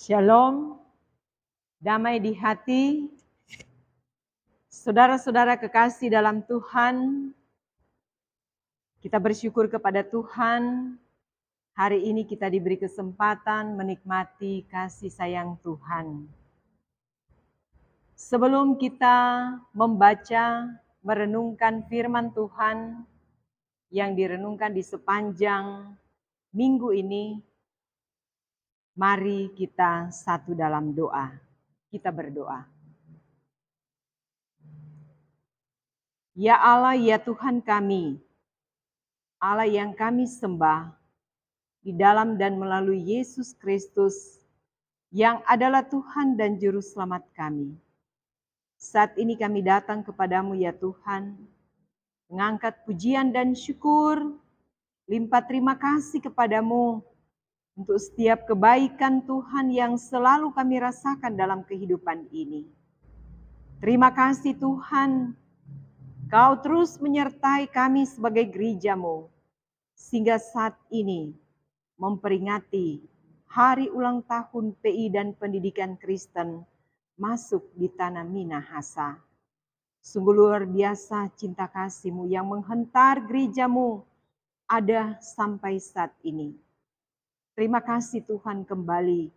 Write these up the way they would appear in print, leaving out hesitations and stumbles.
Shalom, damai di hati, saudara-saudara kekasih dalam Tuhan. Kita bersyukur kepada Tuhan, hari ini kita diberi kesempatan menikmati kasih sayang Tuhan. Sebelum kita membaca, merenungkan firman Tuhan yang direnungkan di sepanjang minggu ini, mari kita satu dalam doa. Kita berdoa. Ya Allah, ya Tuhan kami, Allah yang kami sembah, di dalam dan melalui Yesus Kristus, yang adalah Tuhan dan Juru Selamat kami. Saat ini kami datang kepadamu ya Tuhan, mengangkat pujian dan syukur, limpah terima kasih kepadamu, untuk setiap kebaikan Tuhan yang selalu kami rasakan dalam kehidupan ini. Terima kasih Tuhan, Kau terus menyertai kami sebagai gereja-Mu, sehingga saat ini memperingati hari ulang tahun PI dan Pendidikan Kristen masuk di tanah Minahasa. Sungguh luar biasa cinta kasih-Mu yang menghentar gereja-Mu ada sampai saat ini. Terima kasih Tuhan, kembali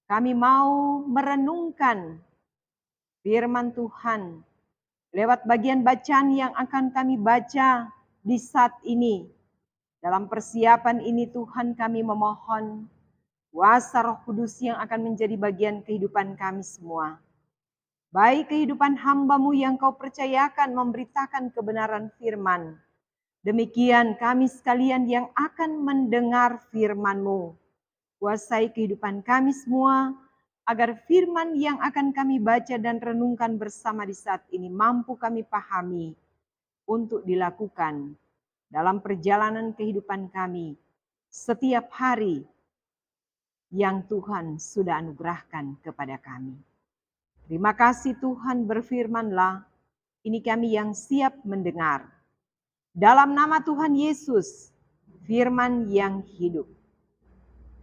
kami mau merenungkan firman Tuhan lewat bagian bacaan yang akan kami baca di saat ini. Dalam persiapan ini Tuhan, kami memohon kuasa Roh Kudus yang akan menjadi bagian kehidupan kami semua. Baik kehidupan hamba-Mu yang Kau percayakan memberitakan kebenaran firman. Demikian kami sekalian yang akan mendengar firman-Mu. Kuasai kehidupan kami semua, agar firman yang akan kami baca dan renungkan bersama di saat ini mampu kami pahami untuk dilakukan dalam perjalanan kehidupan kami setiap hari yang Tuhan sudah anugerahkan kepada kami. Terima kasih Tuhan, berfirman-Lah, ini kami yang siap mendengar. Dalam nama Tuhan Yesus, firman yang hidup,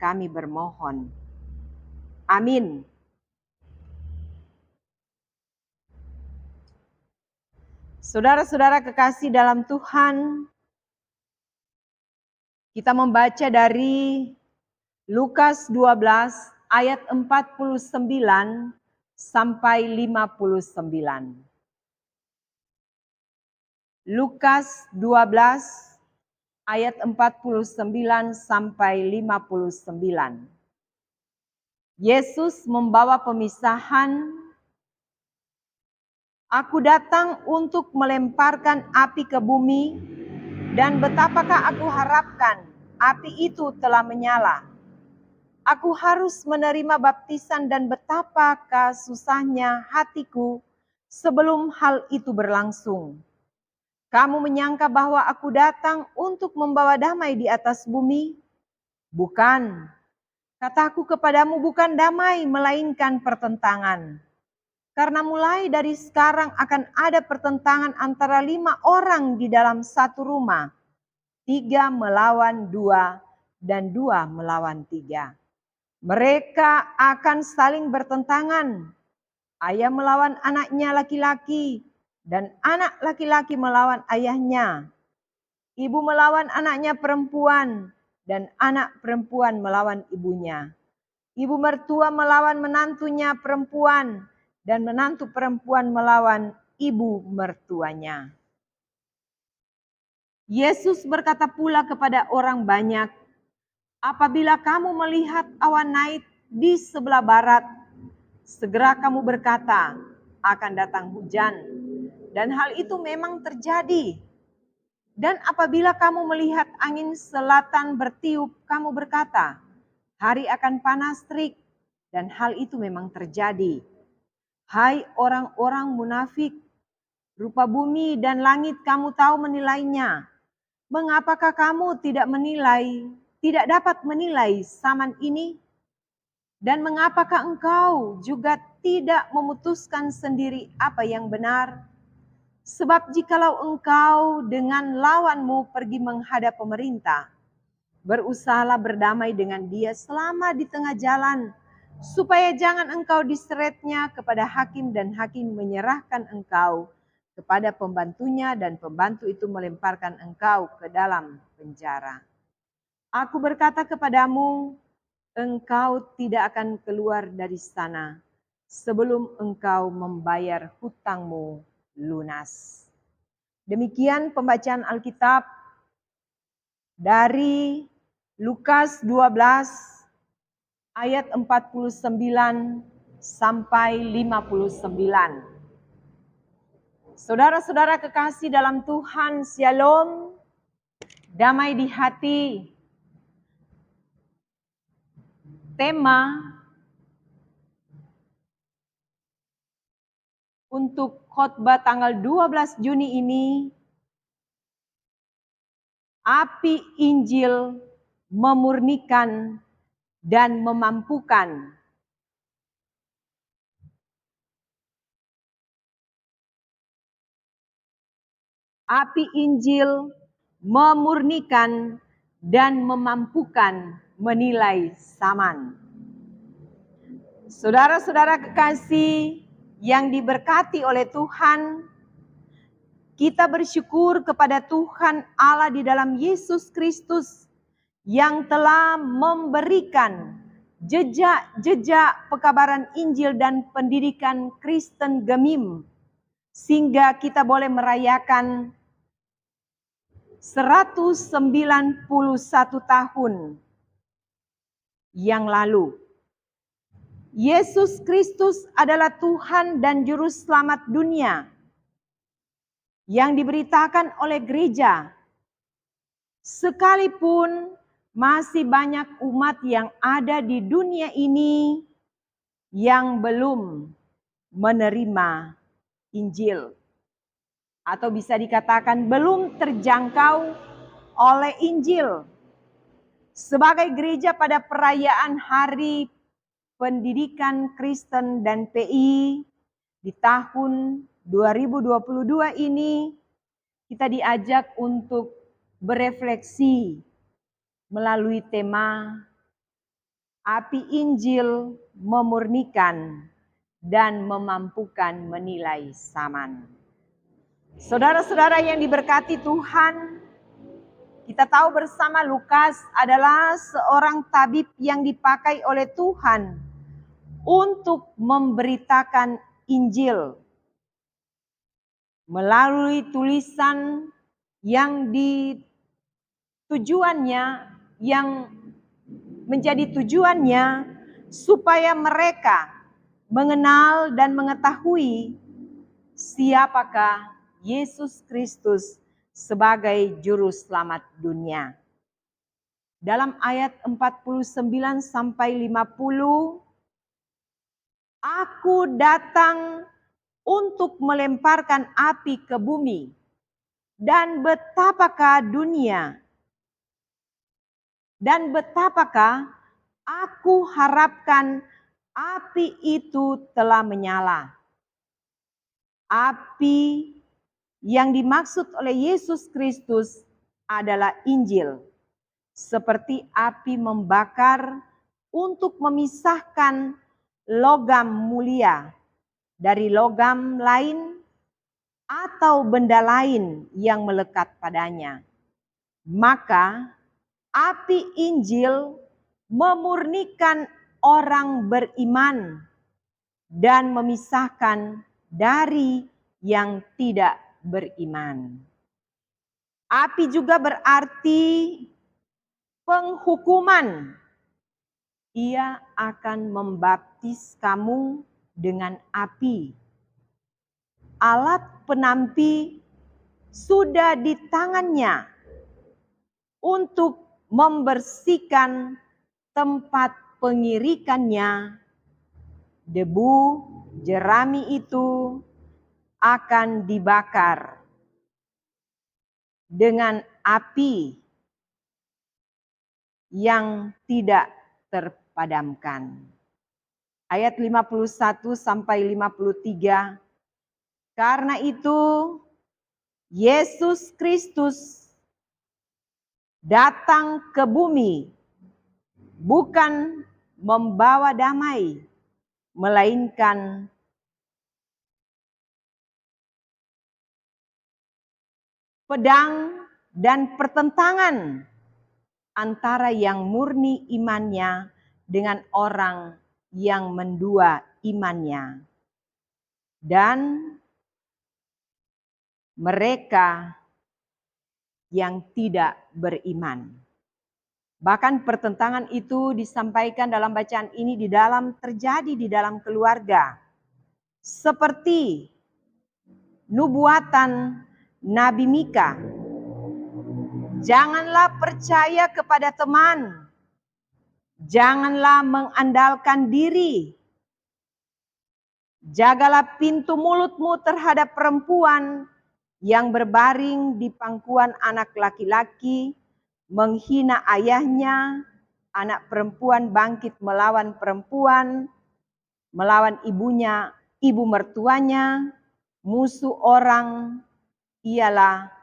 kami bermohon. Amin. Saudara-saudara kekasih dalam Tuhan, kita membaca dari Lukas 12 ayat 49 sampai 59. Lukas 12 ayat 49 sampai 59. Yesus membawa pemisahan. Aku datang untuk melemparkan api ke bumi, dan betapakah aku harapkan api itu telah menyala. Aku harus menerima baptisan dan betapakah susahnya hatiku sebelum hal itu berlangsung. Kamu menyangka bahwa aku datang untuk membawa damai di atas bumi? Bukan. Kataku kepadamu, bukan damai, melainkan pertentangan. Karena mulai dari sekarang akan ada pertentangan antara 5 orang di dalam satu rumah. 3 melawan 2 dan 2 melawan 3. Mereka akan saling bertentangan. Ayah melawan anaknya laki-laki dan anak laki-laki melawan ayahnya. Ibu melawan anaknya perempuan dan anak perempuan melawan ibunya. Ibu mertua melawan menantunya perempuan dan menantu perempuan melawan ibu mertuanya. Yesus berkata pula kepada orang banyak, apabila kamu melihat awan naik di sebelah barat, segera kamu berkata, akan datang hujan. Dan hal itu memang terjadi. Dan apabila kamu melihat angin selatan bertiup, kamu berkata, hari akan panas terik. Dan hal itu memang terjadi. Hai orang-orang munafik, rupa bumi dan langit kamu tahu menilainya. Mengapakah kamu tidak dapat menilai zaman ini? Dan mengapakah engkau juga tidak memutuskan sendiri apa yang benar? Sebab jikalau engkau dengan lawanmu pergi menghadap pemerintah, berusahalah berdamai dengan dia selama di tengah jalan, supaya jangan engkau diseretnya kepada hakim dan hakim menyerahkan engkau kepada pembantunya dan pembantu itu melemparkan engkau ke dalam penjara. Aku berkata kepadamu, engkau tidak akan keluar dari sana sebelum engkau membayar hutangmu lunas. Demikian pembacaan Alkitab dari Lukas 12 ayat 49 sampai 59. Saudara-saudara kekasih dalam Tuhan, Shalom, damai di hati. Tema untuk khotbah tanggal 12 Juni ini, api Injil memurnikan dan memampukan. Api Injil memurnikan dan memampukan menilai zaman. Saudara-saudara kekasih yang diberkati oleh Tuhan, kita bersyukur kepada Tuhan Allah di dalam Yesus Kristus yang telah memberikan jejak-jejak pekabaran Injil dan pendidikan Kristen Gemim, sehingga kita boleh merayakan 191 tahun yang lalu. Yesus Kristus adalah Tuhan dan Juru Selamat dunia yang diberitakan oleh gereja. Sekalipun masih banyak umat yang ada di dunia ini yang belum menerima Injil. Atau bisa dikatakan belum terjangkau oleh Injil. Sebagai gereja pada perayaan Hari Pendidikan Kristen dan PI di tahun 2022 ini, kita diajak untuk berefleksi melalui tema api Injil memurnikan dan memampukan menilai zaman. Saudara-saudara yang diberkati Tuhan, kita tahu bersama Lukas adalah seorang tabib yang dipakai oleh Tuhan untuk memberitakan Injil melalui tulisan yang menjadi tujuannya supaya mereka mengenal dan mengetahui siapakah Yesus Kristus sebagai juru selamat dunia. Dalam ayat 49 sampai 50, aku datang untuk melemparkan api ke bumi, dan betapakah aku harapkan api itu telah menyala. Api yang dimaksud oleh Yesus Kristus adalah Injil. Seperti api membakar untuk memisahkan logam mulia dari logam lain atau benda lain yang melekat padanya. Maka api Injil memurnikan orang beriman dan memisahkan dari yang tidak beriman. Api juga berarti penghukuman. Ia akan membaptis kamu dengan api. Alat penampi sudah di tangannya untuk membersihkan tempat pengirikannya. Debu jerami itu akan dibakar dengan api yang tidak terpadamkan. Ayat 51 sampai 53. Karena itu Yesus Kristus datang ke bumi bukan membawa damai, melainkan pedang dan pertentangan antara yang murni imannya dengan orang yang mendua imannya. Dan mereka yang tidak beriman. Bahkan pertentangan itu disampaikan dalam bacaan ini terjadi di dalam keluarga. Seperti nubuatan Nabi Mika. Janganlah percaya kepada teman. Janganlah mengandalkan diri. Jagalah pintu mulutmu terhadap perempuan yang berbaring di pangkuan anak laki-laki, menghina ayahnya, anak perempuan bangkit melawan perempuan, melawan ibunya, ibu mertuanya, musuh orang ialah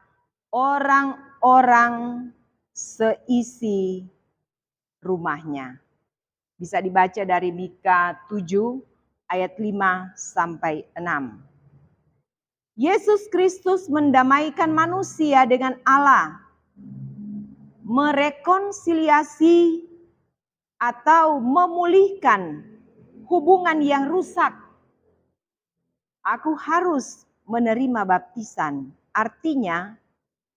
orang-orang seisi rumahnya. Bisa dibaca dari Mika 7 ayat 5 sampai 6. Yesus Kristus mendamaikan manusia dengan Allah, merekonsiliasi atau memulihkan hubungan yang rusak. Aku harus menerima baptisan, artinya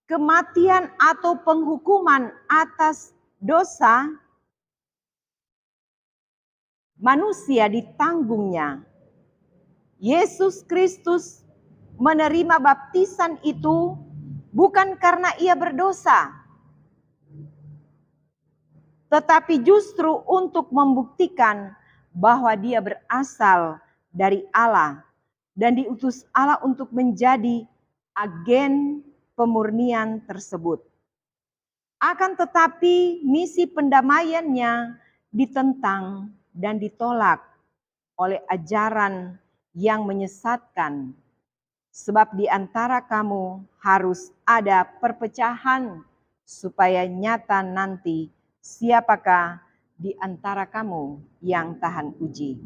kematian atau penghukuman atas dosa manusia ditanggungnya. Yesus Kristus menerima baptisan itu bukan karena ia berdosa, tetapi justru untuk membuktikan bahwa dia berasal dari Allah dan diutus Allah untuk menjadi agen pemurnian tersebut. Akan tetapi misi pendamaiannya ditentang dan ditolak oleh ajaran yang menyesatkan. Sebab di antara kamu harus ada perpecahan supaya nyata nanti siapakah di antara kamu yang tahan uji.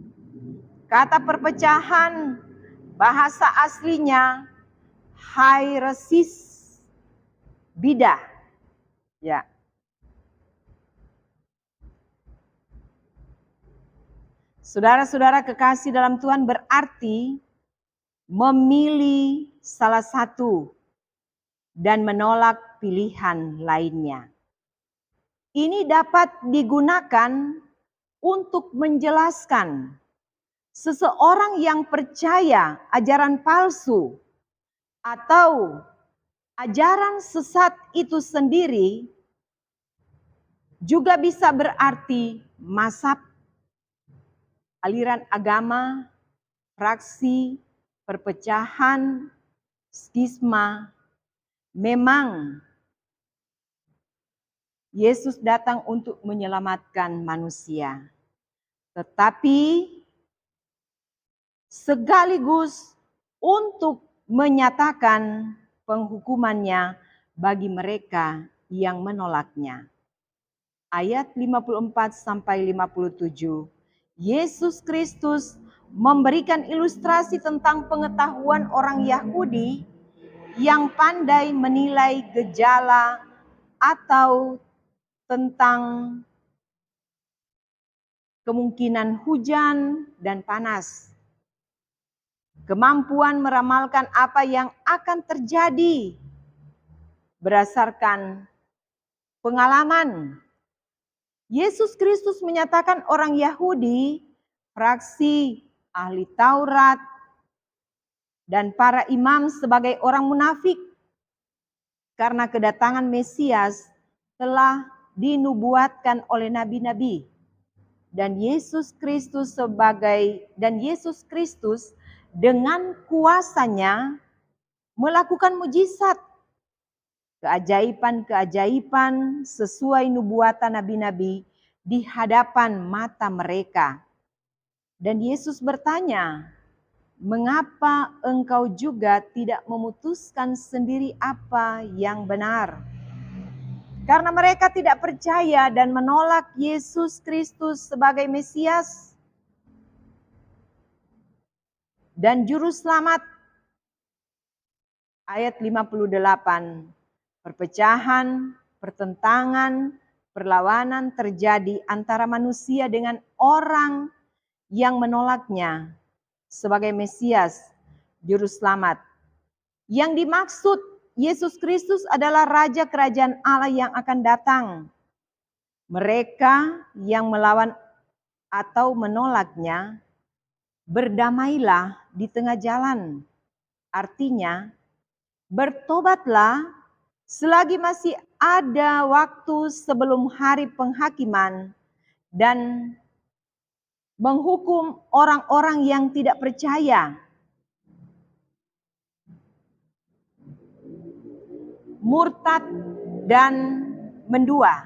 Kata perpecahan bahasa aslinya hairesis bidah. Ya. Saudara-saudara kekasih dalam Tuhan, berarti memilih salah satu dan menolak pilihan lainnya. Ini dapat digunakan untuk menjelaskan seseorang yang percaya ajaran palsu atau ajaran sesat itu sendiri juga bisa berarti mazhab, aliran agama, fraksi, perpecahan, skisma. Memang Yesus datang untuk menyelamatkan manusia. Tetapi sekaligus untuk menyatakan penghukumannya bagi mereka yang menolaknya. Ayat 54 sampai 57. Yesus Kristus memberikan ilustrasi tentang pengetahuan orang Yahudi yang pandai menilai gejala atau tentang kemungkinan hujan dan panas. Kemampuan meramalkan apa yang akan terjadi berdasarkan pengalaman. Yesus Kristus menyatakan orang Yahudi, fraksi, ahli Taurat, dan para imam sebagai orang munafik karena kedatangan Mesias telah dinubuatkan oleh nabi-nabi. Dan Yesus Kristus dengan kuasanya melakukan mujizat, keajaiban-keajaiban sesuai nubuatan nabi-nabi di hadapan mata mereka. Dan Yesus bertanya, "Mengapa engkau juga tidak memutuskan sendiri apa yang benar? Karena mereka tidak percaya dan menolak Yesus Kristus sebagai Mesias dan Juru Selamat. Ayat 58, perpecahan, pertentangan, perlawanan terjadi antara manusia dengan orang yang menolaknya sebagai Mesias, Juru Selamat. Yang dimaksud Yesus Kristus adalah Raja Kerajaan Allah yang akan datang. Mereka yang melawan atau menolaknya, berdamailah di tengah jalan. Artinya, bertobatlah selagi masih ada waktu sebelum hari penghakiman dan menghukum orang-orang yang tidak percaya, murtad dan mendua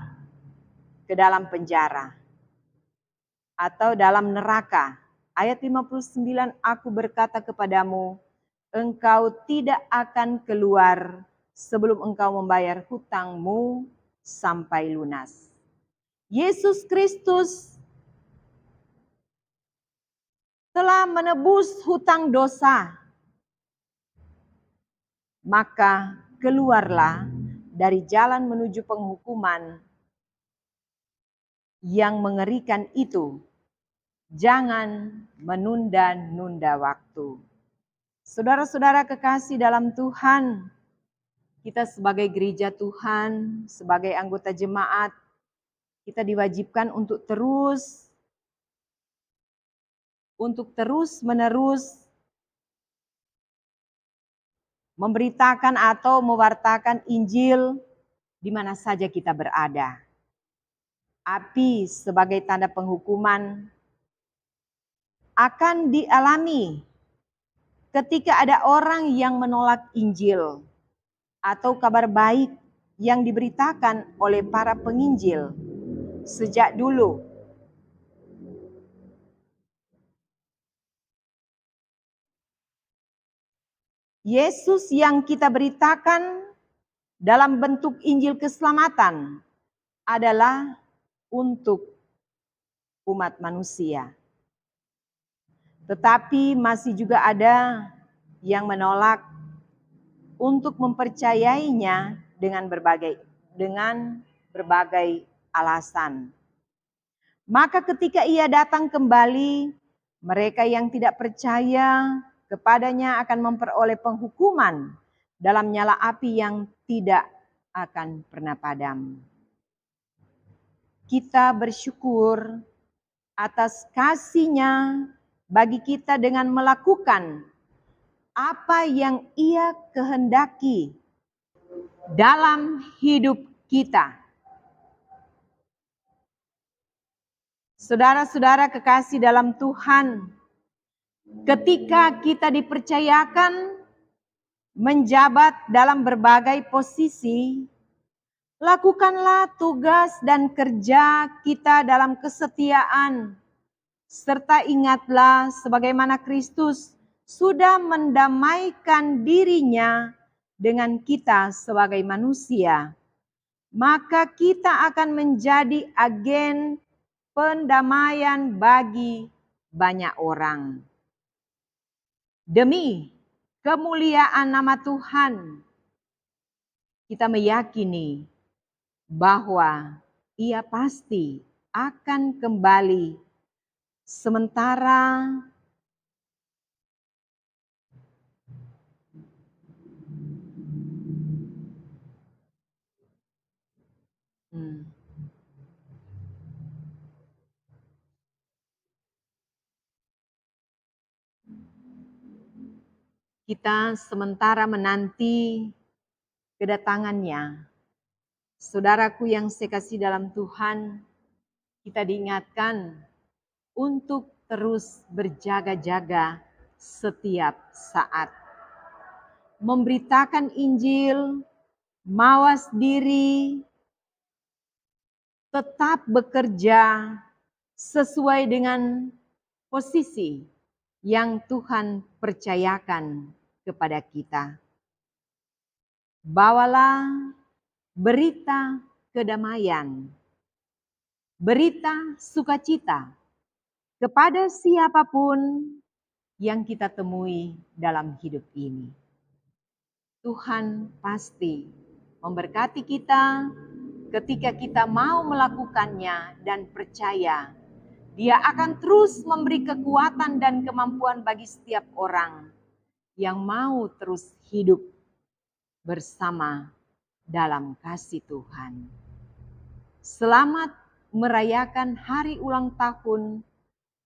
ke dalam penjara atau dalam neraka. Ayat 59, aku berkata kepadamu, engkau tidak akan keluar sebelum engkau membayar hutangmu sampai lunas. Yesus Kristus telah menebus hutang dosa. Maka keluarlah dari jalan menuju penghukuman yang mengerikan itu. Jangan menunda-nunda waktu. Saudara-saudara kekasih dalam Tuhan, kita sebagai gereja Tuhan, sebagai anggota jemaat, kita diwajibkan untuk terus-menerus memberitakan atau mewartakan Injil di mana saja kita berada. Api sebagai tanda penghukuman akan dialami ketika ada orang yang menolak Injil atau kabar baik yang diberitakan oleh para penginjil sejak dulu. Yesus yang kita beritakan dalam bentuk Injil keselamatan adalah untuk umat manusia. Tetapi masih juga ada yang menolak untuk mempercayainya dengan berbagai alasan. Maka ketika ia datang kembali, mereka yang tidak percaya kepadanya akan memperoleh penghukuman dalam nyala api yang tidak akan pernah padam. Kita bersyukur atas kasih-Nya bagi kita dengan melakukan apa yang Ia kehendaki dalam hidup kita. Saudara-saudara kekasih dalam Tuhan, ketika kita dipercayakan menjabat dalam berbagai posisi, lakukanlah tugas dan kerja kita dalam kesetiaan, serta ingatlah sebagaimana Kristus sudah mendamaikan dirinya dengan kita sebagai manusia, maka kita akan menjadi agen pendamaian bagi banyak orang. Demi kemuliaan nama Tuhan, kita meyakini bahwa Ia pasti akan kembali sementara kita sementara menanti kedatangannya. Saudaraku yang saya kasih dalam Tuhan, kita diingatkan untuk terus berjaga-jaga setiap saat. Memberitakan Injil, mawas diri, tetap bekerja sesuai dengan posisi yang Tuhan percayakan kepada kita. Bawalah berita kedamaian, berita sukacita kepada siapapun yang kita temui dalam hidup ini. Tuhan pasti memberkati kita ketika kita mau melakukannya dan percaya Dia akan terus memberi kekuatan dan kemampuan bagi setiap orang yang mau terus hidup bersama dalam kasih Tuhan. Selamat merayakan hari ulang tahun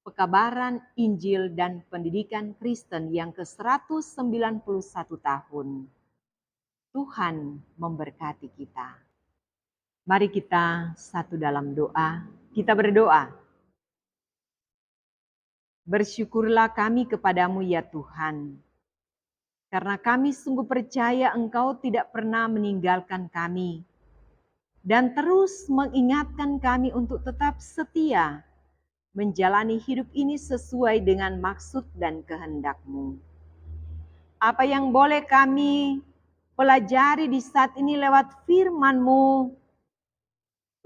Pekabaran Injil dan Pendidikan Kristen yang ke-191 tahun. Tuhan memberkati kita. Mari kita satu dalam doa. Kita berdoa. Bersyukurlah kami kepadamu ya Tuhan. Karena kami sungguh percaya Engkau tidak pernah meninggalkan kami. Dan terus mengingatkan kami untuk tetap setia menjalani hidup ini sesuai dengan maksud dan kehendak-Mu. Apa yang boleh kami pelajari di saat ini lewat firman-Mu,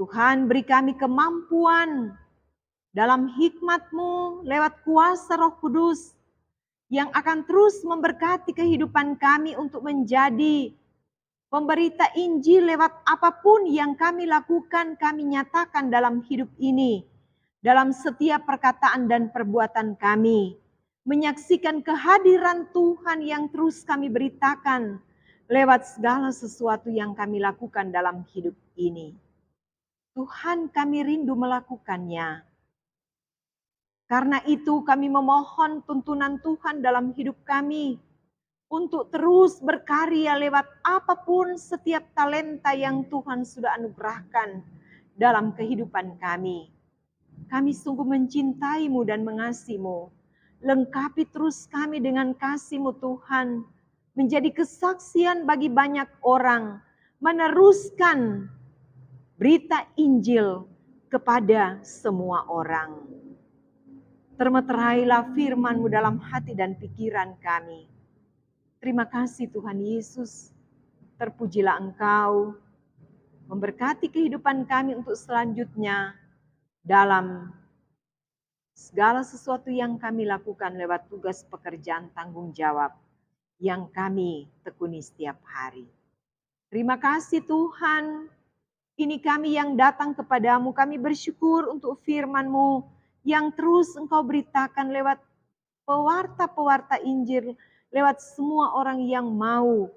Tuhan beri kami kemampuan dalam hikmat-Mu lewat kuasa Roh Kudus yang akan terus memberkati kehidupan kami untuk menjadi pemberita Injil lewat apapun yang kami lakukan, kami nyatakan dalam hidup ini. Dalam setiap perkataan dan perbuatan kami. Menyaksikan kehadiran Tuhan yang terus kami beritakan lewat segala sesuatu yang kami lakukan dalam hidup ini. Tuhan, kami rindu melakukannya. Karena itu kami memohon tuntunan Tuhan dalam hidup kami untuk terus berkarya lewat apapun setiap talenta yang Tuhan sudah anugerahkan dalam kehidupan kami. Kami sungguh mencintai-Mu dan mengasihi-Mu. Lengkapi terus kami dengan kasih-Mu Tuhan. Menjadi kesaksian bagi banyak orang. Meneruskan berita Injil kepada semua orang. Termeterailah firman-Mu dalam hati dan pikiran kami. Terima kasih Tuhan Yesus. Terpujilah Engkau. Memberkati kehidupan kami untuk selanjutnya. Dalam segala sesuatu yang kami lakukan lewat tugas pekerjaan tanggung jawab yang kami tekuni setiap hari. Terima kasih Tuhan. Ini kami yang datang kepadamu. Kami bersyukur untuk firman-Mu yang terus Engkau beritakan lewat pewarta-pewarta Injil. Lewat semua orang yang mau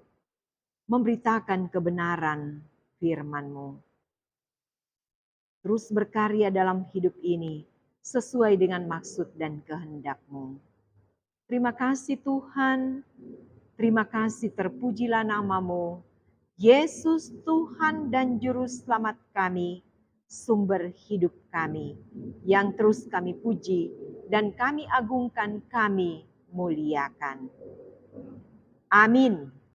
memberitakan kebenaran firman-Mu. Terus berkarya dalam hidup ini sesuai dengan maksud dan kehendak-Mu. Terima kasih Tuhan, terima kasih, terpujilah nama-Mu. Yesus Tuhan dan Juru Selamat kami, sumber hidup kami, yang terus kami puji dan kami agungkan, kami muliakan. Amin.